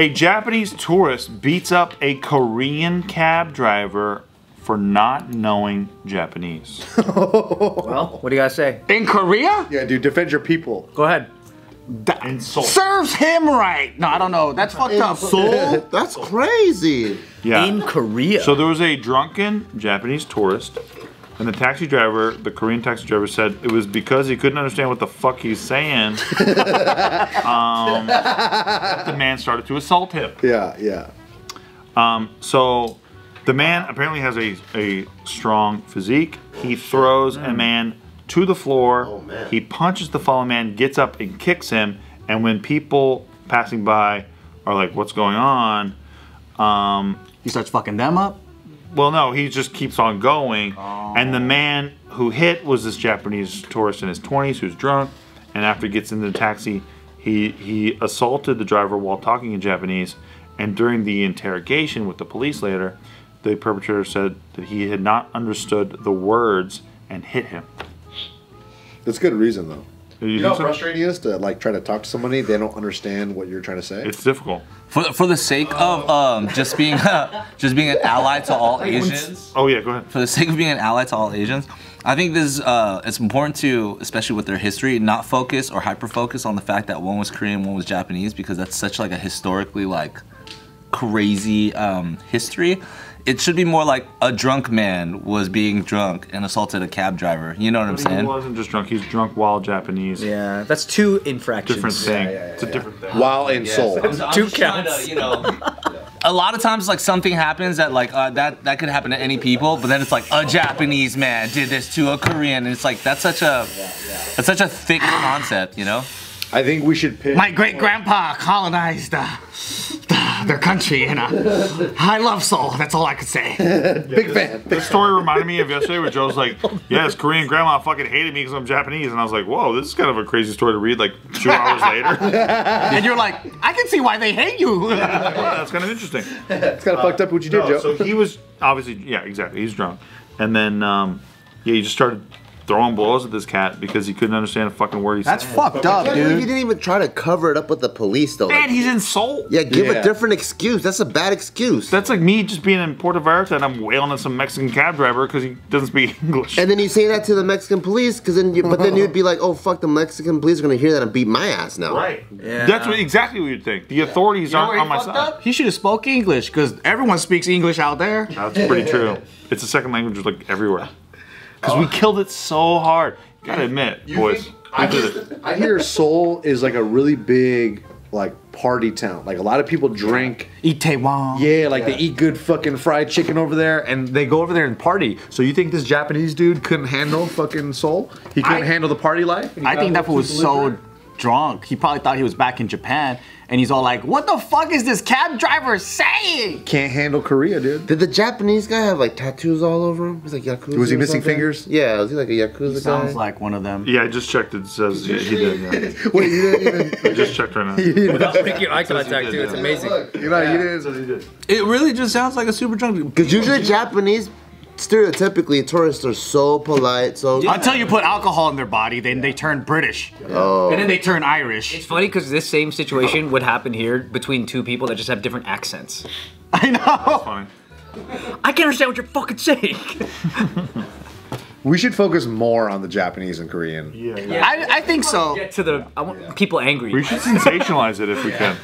A Japanese tourist beats up a Korean cab driver for not knowing Japanese. Well, what do you guys say? In Korea? Yeah, dude, defend your people. Go ahead. Insult. Serves him right. No, I don't know. That's fucked up. Soul? That's crazy. Yeah. In Korea. So there was a drunken Japanese tourist, and the taxi driver, the Korean taxi driver, said it was because he couldn't understand what the fuck he's saying. That the man started to assault him. Yeah, yeah. So the man apparently has a strong physique. He throws a man to the floor. Oh, man. He punches the fallen man, gets up and kicks him. And when people passing by are like, "What's going on?" He starts fucking them up? Well, no, he just keeps on going. And the man who hit was this Japanese tourist in his 20s who's drunk. And after he gets into the taxi, he assaulted the driver while talking in Japanese. And during the interrogation with the police later, the perpetrator said that he had not understood the words and hit him. That's good reason, though. You You know think how so? frustrating it is to like try to talk to somebody, they don't understand what you're trying to say? It's difficult. For the sake of just being an ally to all Asians. Oh yeah, go ahead. For the sake of being an ally to all Asians, I think this it's important to, especially with their history, not focus or hyper focus on the fact that one was Korean, one was Japanese, because that's such like a historically like crazy history. It should be more like a drunk man was being drunk and assaulted a cab driver. You know what I'm He saying? wasn't just drunk, he's drunk while Japanese. Yeah, that's two infractions. Different thing. It's a different thing. While in Seoul. I'm Two just trying counts. to, you know, a lot of times like something happens that like that could happen to any people, but then it's like a Japanese man did this to a Korean, and it's like that's such a thick concept, you know? I think we should pick. My great grandpa colonized their country, and I love Seoul. That's all I could say. Big fan. This story reminded me of yesterday where Joe's like, yeah, his Korean grandma fucking hated me because I'm Japanese. And I was like, whoa, this is kind of a crazy story to read like 2 hours later. And you're like, I can see why they hate you. Wow, that's kind of interesting. It's kind of fucked up what you did, Joe. So he was obviously, yeah, exactly. He's drunk. And then, yeah, he just started throwing blows at this cat because he couldn't understand a fucking word he said. That's fucked up, You dude. didn't even try to cover it up with the police, though. Man, he's in Seoul. Yeah, give Yeah. a different excuse. That's a bad excuse. That's like me just being in Puerto Vallarta and I'm wailing at some Mexican cab driver because he doesn't speak English. And then you say that to the Mexican police, because then but then you'd be like, oh fuck, the Mexican police are gonna hear that and beat my ass now. Right. Yeah. That's exactly what you'd think. The authorities aren't on my side. He should have spoke English, because everyone speaks English out there. That's pretty true. It's a second language like everywhere. Because we killed it so hard. You gotta admit, boys. We did it. I hear Seoul is like a really big like party town. Like a lot of people drink. Itaewon. Yeah, like they eat good fucking fried chicken over there, and they go over there and party. So you think this Japanese dude couldn't handle fucking Seoul? He couldn't handle the party life? I think that fool was so drunk. He probably thought he was back in Japan, and he's all like, what the fuck is this cab driver saying? Can't handle Korea, dude. Did the Japanese guy have like tattoos all over him? He's like Yakuza. Was he or missing something? fingers? Yeah, was he like a Yakuza Sounds guy? like one of them. Yeah, I just checked. It says he did. Yeah. Wait, you didn't even. I just checked right now. Without breaking eye contact, too. It's amazing. You know, you didn't. Says he did. It really just sounds like a super drunk. Because usually Japanese, stereotypically, tourists are so polite, so. Until you put alcohol in their body, then they turn British. Oh. And then they turn Irish. It's funny because this same situation would happen here between two people that just have different accents. I know. Funny. I can't understand what you're fucking saying. We should focus more on the Japanese and Korean. Yeah. I think so. Get to the. I want people angry. We should sensationalize it if we can.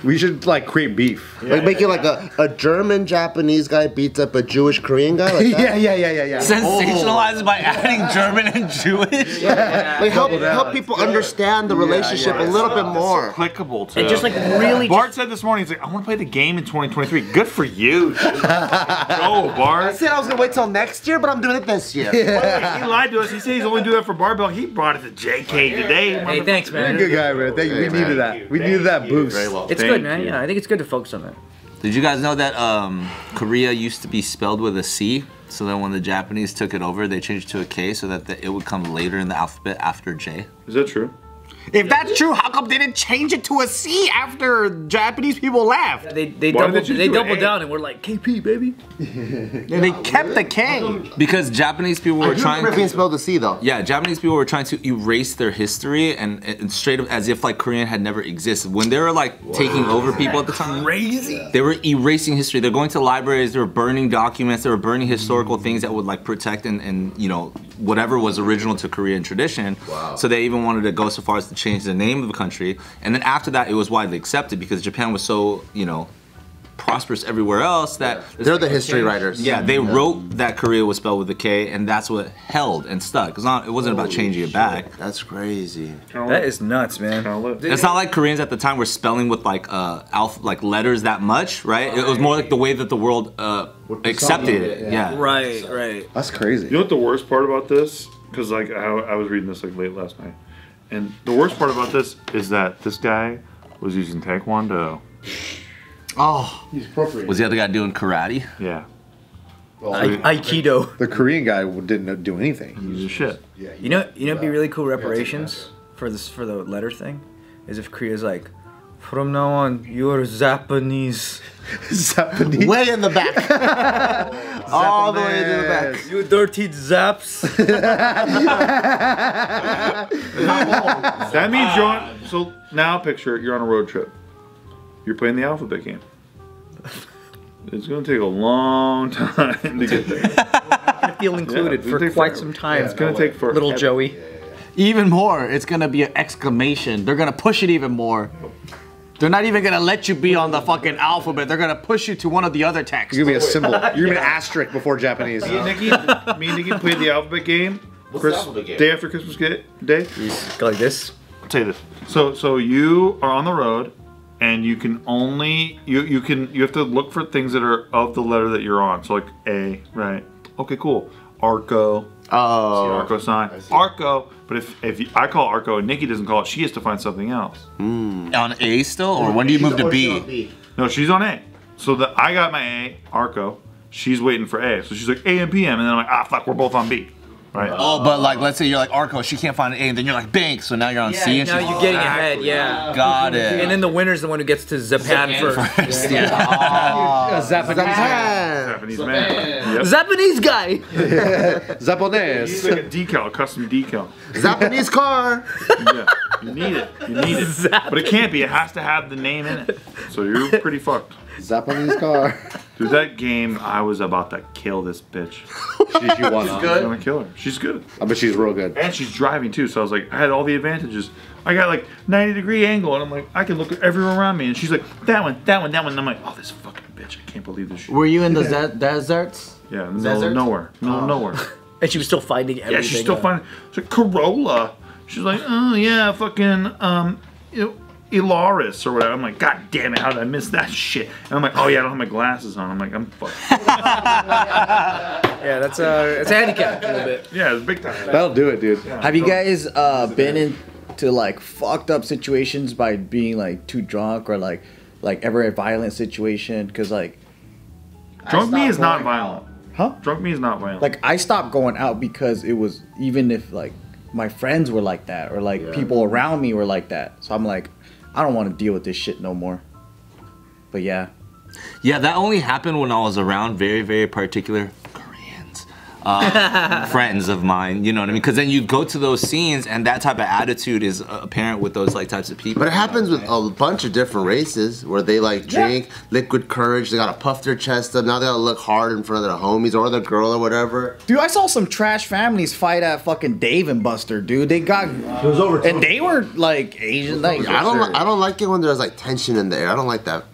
We should like create beef. Like make it like a German Japanese guy beats up a Jewish Korean guy like that? Yeah. Sensationalized by adding German and Jewish. Like help people understand the relationship a little bit more. Applicable to. And just like really. Bart said this morning, he's like, I want to play the game in 2023. Good for you. Dude. Go, I Bart. said I was gonna wait till next year, but I'm doing it this year. He lied to us. He said he's only doing that for barbell. He brought it to JK today. Hey, thanks, You're a man. good guy, man. Thank you. We needed that. We needed that boost. It's good, man. Yeah, I think it's good to focus on that. Did you guys know that Korea used to be spelled with a C? So then when the Japanese took it over, they changed it to a K so that it would come later in the alphabet after J. Is that true? If that's true, how come they didn't change it to a C after Japanese people left? They Why did doubled you do doubled A? down and we're like KP baby. They kept the K. Because Japanese people I were do trying remember being to. spelled the C though. Yeah, Japanese people were trying to erase their history and straight up as if like Korean had never existed. When they were like taking over people at the time, Crazy. they were erasing history. They're going to libraries, they were burning documents, they were burning historical things that would like protect and you know, whatever was original to Korean tradition. Wow. So they even wanted to go so far as to change the name of the country. And then after that, it was widely accepted because Japan was so, you know, prosperous everywhere else that They're the history writers. yeah, they wrote that Korea was spelled with a K, and that's what held and stuck. It wasn't about changing it back. That's crazy. That is nuts, man. It's not like Koreans at the time were spelling with like like letters that much, right? It was more like the way that the world accepted it. Yeah. Right. That's crazy. You know what the worst part about this? Because like I was reading this like late last night, and the worst part about this is that this guy was using Taekwondo. Oh, He's appropriate. Was the other guy doing karate? Yeah, Aikido. The Korean guy didn't do anything. he's a shit. You know, it'd be really cool reparations for the letter thing, is if Korea's like, from now on you're Japanese. Japanese. Way in the back. All the way to the back. You dirty Zaps. That means you're on. So now picture you're on a road trip. You're playing the alphabet game. It's gonna take a long time to get there. I feel included Yeah, for take quite forever. some time. It's gonna take forever. Little Joey. even more. It's gonna be an exclamation. They're gonna push it even more. They're not even gonna let you be on the fucking alphabet. They're gonna push you to one of the other texts. You're gonna be a symbol. You're gonna be an asterisk before Japanese. Me and Nikki played the alphabet game. the alphabet game? Day after Christmas Day. Go like this. I'll tell you this. So you are on the road, and you can only you have to look for things that are of the letter that you're on. So like A, right? Okay, cool. Arco. Oh. Arco sign. Arco. But if I call Arco and Nikki doesn't call it, she has to find something else. On A still, or when do you move to B? No, she's on A. So I got my A, Arco. She's waiting for A. So she's like A and PM, and then I'm like, ah, fuck, we're both on B. Right? Oh, but like, let's say you're like Arco, she can't find an A, and then you're like Bank, so now you're on C, and Now she's you're getting ahead, yeah. got it. And then the winner's the one who gets to Japan first. Japanese man. Yep. Japanese guy. Japanese. It's like a decal, a custom decal. Japanese car. Yeah, you need it. You need it. But it can't be. It has to have the name in it. So you're pretty fucked. Japanese car. Through that game, I was about to kill this bitch. She won. I was gonna kill her. She's good. I bet she's real good. And she's driving too, so I was like, I had all the advantages. I got like 90-degree angle, and I'm like, I can look at everyone around me. And she's like, that one, that one, that one. And I'm like, oh, this fucking bitch. I can't believe this shit. Were you in the deserts? Yeah, in the middle of nowhere. Middle of nowhere. And she was still finding everything. Yeah, she's still finding. She's like, Corolla. She's like, oh yeah, fucking, Ilaris or whatever. I'm like, God damn it, how did I miss that shit? And I'm like, oh yeah, I don't have my glasses on. I'm like, I'm fucked. Yeah, it's a handicap a little bit. Yeah, it's big time. That'll do it, dude. Have you guys been into like fucked up situations by being like too drunk or like ever a violent situation? Because like Drunk me is not violent. Huh? Drunk me is not violent. like I stopped going out because it was, even if like my friends were like that or like people around me were like that. So I'm like, I don't want to deal with this shit no more. But yeah. Yeah, that only happened when I was around very, very particular Koreans. Friends of mine, you know what I mean? Because then you go to those scenes and that type of attitude is apparent with those like types of people. But it happens with a bunch of different races where they like drink liquid courage. They gotta puff their chest up. Now they gotta look hard in front of their homies or their girl or whatever. Dude, I saw some trash families fight at fucking Dave and Buster, dude. They got, it was over, and they were like Asian. Like, I don't like it when there's like tension in the air. I don't like that.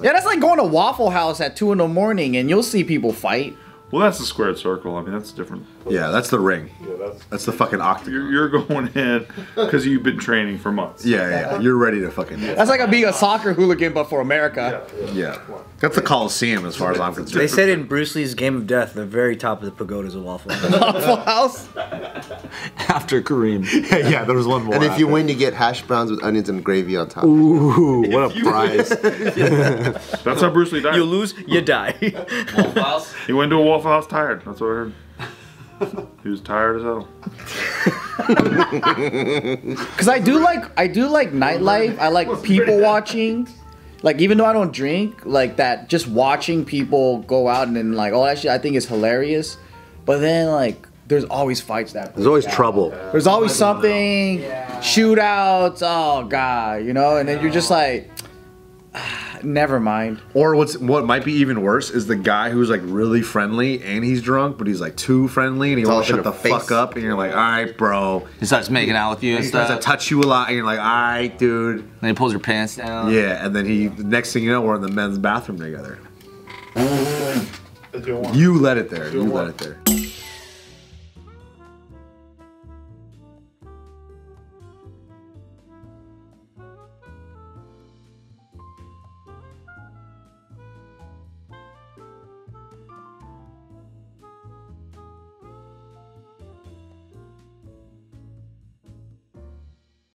yeah, that's like going to Waffle House at 2 in the morning and you'll see people fight. Well, that's the squared circle. I mean, that's different. Yeah, that's the ring. That's the fucking octagon. You're going in because you've been training for months. Yeah. You're ready to fucking. That's like being a soccer hooligan, but for America. Yeah. That's the Coliseum as far as I'm concerned. They said in Bruce Lee's Game of Death, the very top of the pagoda is a waffle. Waffle House. After Kareem. Yeah, there was one more. And if you win, you get hash browns with onions and gravy on top. Ooh, what a prize. That's how Bruce Lee died. You lose, you die. He went to a Waffle House tired. That's what I heard. He was tired as hell. Cause I do like nightlife. I like people watching. Like even though I don't drink, like that, just watching people go out and then like, oh, that shit I think is hilarious. But then like, there's always fights that. There's always trouble. There's always something, shootouts. Oh god, you know, and then you're just like, never mind. Or what might be even worse is the guy who's like really friendly and he's drunk, but he's like too friendly and he won't shut the fuck up. And you're like, all right, bro. He starts making out with you and He stuff. starts to touch you a lot, and you're like, all right, dude. Then he pulls your pants down. Yeah, and then the next thing you know, we're in the men's bathroom together. You let it there. You let it there.